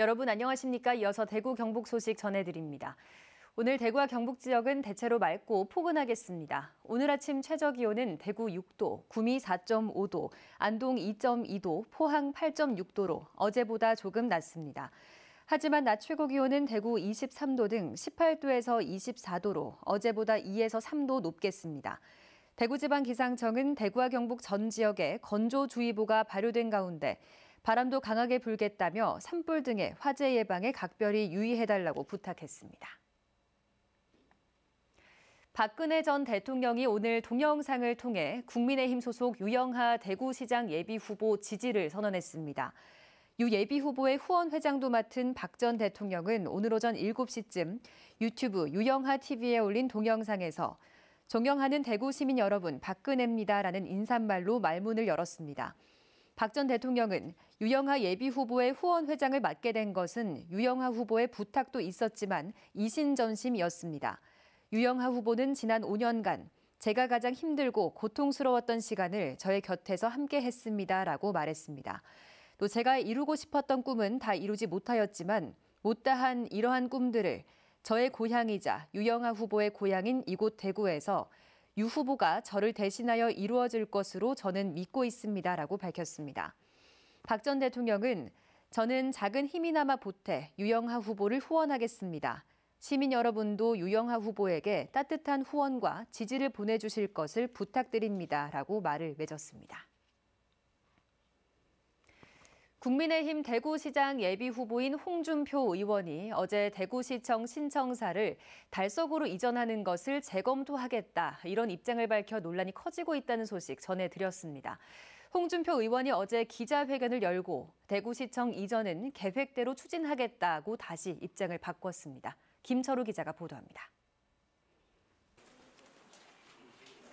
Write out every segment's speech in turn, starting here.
여러분 안녕하십니까? 이어서 대구 경북 소식 전해드립니다. 오늘 대구와 경북 지역은 대체로 맑고 포근하겠습니다. 오늘 아침 최저기온은 대구 6도, 구미 4.5도, 안동 2.2도, 포항 8.6도로 어제보다 조금 낮습니다. 하지만 낮 최고기온은 대구 23도 등 18도에서 24도로 어제보다 2에서 3도 높겠습니다. 대구지방기상청은 대구와 경북 전 지역에 건조주의보가 발효된 가운데 바람도 강하게 불겠다며 산불 등의 화재 예방에 각별히 유의해달라고 부탁했습니다. 박근혜 전 대통령이 오늘 동영상을 통해 국민의힘 소속 유영하 대구시장 예비후보 지지를 선언했습니다. 유 예비후보의 후원회장도 맡은 박 전 대통령은 오늘 오전 7시쯤 유튜브 유영하 TV에 올린 동영상에서 존경하는 대구 시민 여러분, 박근혜입니다라는 인사말로 말문을 열었습니다. 박 전 대통령은 유영하 예비후보의 후원회장을 맡게 된 것은 유영하 후보의 부탁도 있었지만 이신전심이었습니다. 유영하 후보는 지난 5년간 제가 가장 힘들고 고통스러웠던 시간을 저의 곁에서 함께 했습니다라고 말했습니다. 또 제가 이루고 싶었던 꿈은 다 이루지 못하였지만 못다한 이러한 꿈들을 저의 고향이자 유영하 후보의 고향인 이곳 대구에서 유 후보가 저를 대신하여 이루어질 것으로 저는 믿고 있습니다라고 밝혔습니다. 박 전 대통령은 저는 작은 힘이나마 보태 유영하 후보를 후원하겠습니다. 시민 여러분도 유영하 후보에게 따뜻한 후원과 지지를 보내주실 것을 부탁드립니다라고 말을 맺었습니다. 국민의힘 대구시장 예비후보인 홍준표 의원이 어제 대구시청 신청사를 달서구로 이전하는 것을 재검토하겠다, 이런 입장을 밝혀 논란이 커지고 있다는 소식 전해드렸습니다. 홍준표 의원이 어제 기자회견을 열고 대구시청 이전은 계획대로 추진하겠다고 다시 입장을 바꿨습니다. 김철우 기자가 보도합니다.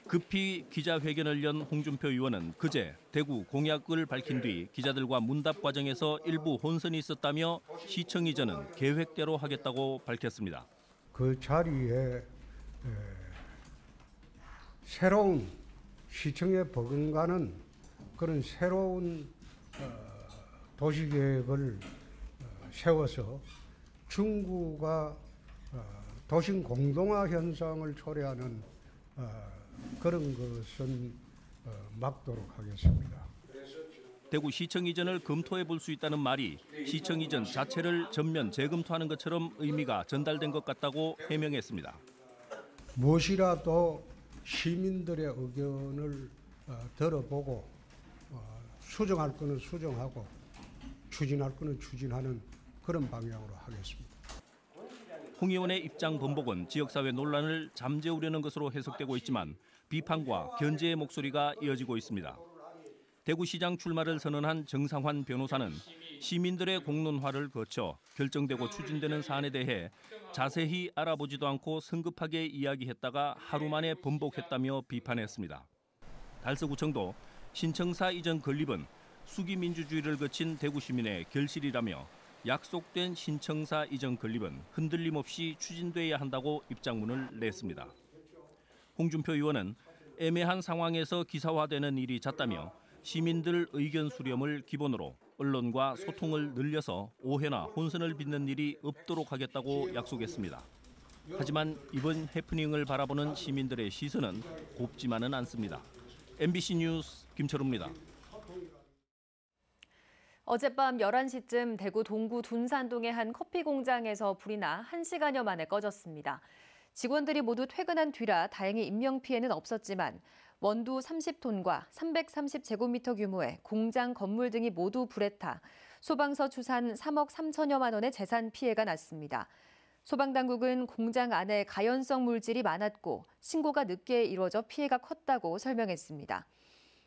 급히 기자회견을 연 홍준표 의원은 그제 대구 공약을 밝힌 뒤 기자들과 문답 과정에서 일부 혼선이 있었다며 시청 이전은 계획대로 하겠다고 밝혔습니다. 그 자리에 새로운 시청에 버금가는 그런 새로운 도시계획을 세워서 중구가 도심 공동화 현상을 초래하는 그런 것은 막도록 하겠습니다. 대구 시청 이전을 검토해 볼 수 있다는 말이 시청 이전 자체를 전면 재검토하는 것처럼 의미가 전달된 것 같다고 해명했습니다. 무엇이라도 시민들의 의견을 들어보고 수정할 거는 수정하고 추진할 거는 추진하는 그런 방향으로 하겠습니다. 홍 의원의 입장 번복은 지역사회 논란을 잠재우려는 것으로 해석되고 있지만 비판과 견제의 목소리가 이어지고 있습니다. 대구시장 출마를 선언한 정상환 변호사는 시민들의 공론화를 거쳐 결정되고 추진되는 사안에 대해 자세히 알아보지도 않고 성급하게 이야기했다가 하루 만에 번복했다며 비판했습니다. 달서구청도 신청사 이전 건립은 수기민주주의를 거친 대구 시민의 결실이라며 약속된 신청사 이전 건립은 흔들림 없이 추진돼야 한다고 입장문을 냈습니다. 홍준표 의원은 애매한 상황에서 기사화되는 일이 잦다며 시민들 의견 수렴을 기본으로 언론과 소통을 늘려서 오해나 혼선을 빚는 일이 없도록 하겠다고 약속했습니다. 하지만 이번 해프닝을 바라보는 시민들의 시선은 곱지만은 않습니다. MBC 뉴스 김철우입니다. 어젯밤 11시쯤 대구 동구 둔산동의 한 커피 공장에서 불이 나 1시간여 만에 꺼졌습니다. 직원들이 모두 퇴근한 뒤라 다행히 인명피해는 없었지만 원두 30톤과 330제곱미터 규모의 공장 건물 등이 모두 불에 타 소방서 추산 3억 3천여만 원의 재산 피해가 났습니다. 소방당국은 공장 안에 가연성 물질이 많았고 신고가 늦게 이루어져 피해가 컸다고 설명했습니다.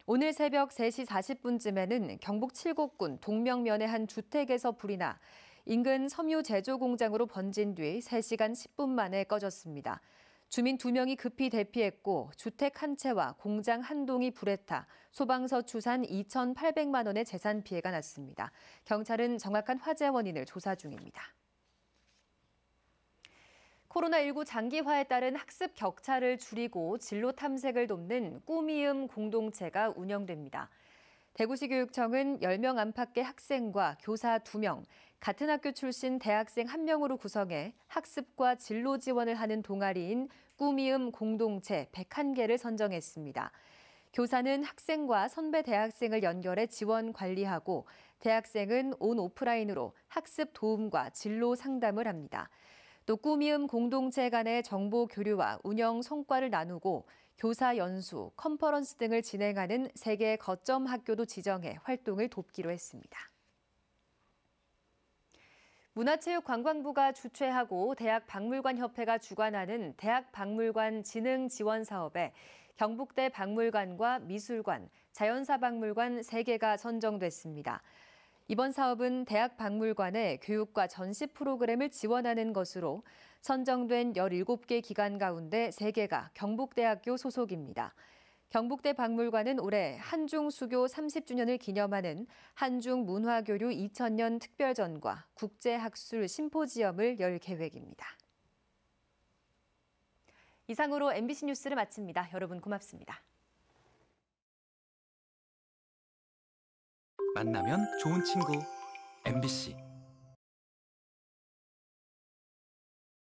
오늘 새벽 3시 40분쯤에는 경북 칠곡군 동명면의 한 주택에서 불이 나 인근 섬유 제조 공장으로 번진 뒤 3시간 10분 만에 꺼졌습니다. 주민 2명이 급히 대피했고 주택 한 채와 공장 한 동이 불에 타 소방서 추산 2,800만 원의 재산 피해가 났습니다. 경찰은 정확한 화재 원인을 조사 중입니다. 코로나19 장기화에 따른 학습 격차를 줄이고 진로 탐색을 돕는 꾸미음 공동체가 운영됩니다. 대구시 교육청은 10명 안팎의 학생과 교사 2명, 같은 학교 출신 대학생 1명으로 구성해 학습과 진로 지원을 하는 동아리인 꾸미음 공동체 101개를 선정했습니다. 교사는 학생과 선배 대학생을 연결해 지원 관리하고 대학생은 온 오프라인으로 학습 도움과 진로 상담을 합니다. 또 꾸미음 공동체 간의 정보 교류와 운영 성과를 나누고 교사 연수, 컨퍼런스 등을 진행하는 3개 거점 학교도 지정해 활동을 돕기로 했습니다. 문화체육관광부가 주최하고 대학박물관협회가 주관하는 대학박물관 진흥 지원 사업에 경북대 박물관과 미술관, 자연사박물관 3개가 선정됐습니다. 이번 사업은 대학박물관의 교육과 전시 프로그램을 지원하는 것으로 선정된 17개 기관 가운데 3개가 경북대학교 소속입니다. 경북대 박물관은 올해 한중 수교 30주년을 기념하는 한중 문화교류 2000년 특별전과 국제학술 심포지엄을 열 계획입니다. 이상으로 MBC 뉴스를 마칩니다. 여러분 고맙습니다. 만나면 좋은 친구 MBC